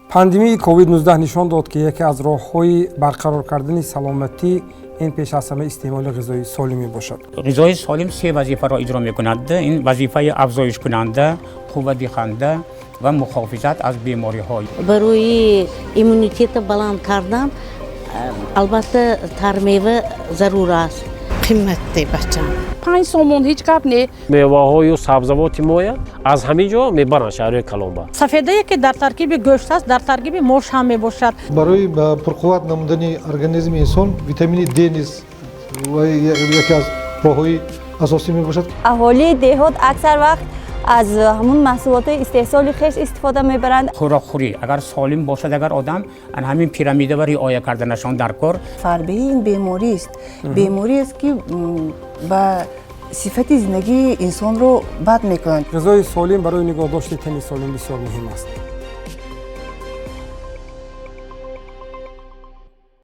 Пандемияи COVID-19 нишон дод, ки яке аз роҳҳои барқарор кардани саломатӣ ин пеш аз ҳама истеъмоли ғизои солим мебошад. ғизои солим се вазифаро иҷро мекунад. Ин вазифаи афзоишкунанда, қувватдиҳанда ва мухофизат аз бемориҳо. барои иммунитет баланд кардан албатта тармева зарур аст. қиммати бачам 5 сомон ҳеҷ гап не. меваҳою сабзавоти моя аз ҳамин ҷо мебаранд шаҳрҳои калонба. сафедае ки дар таркиби гӯшт аст дар таркиби мош ҳам мебошад. барои пурқувват намудани организми инсон витамини Д низ яке аз роҳҳои асосӣ мебошад. аҳолии деҳот аксар вақт аз ҳамун маҳсулоти истеҳсоли хеш истифода мебаранд. хӯрокхӯрӣ агар солим бошад, агар одам ҳамин пирамида ва риоя карданашон дар кор. фарбеи ин беморист. бемориест ки ба сифати зиндагии инсонро бад мекунад. ғизои солим барои нигоҳдошти тани солим бисёр муҳим аст.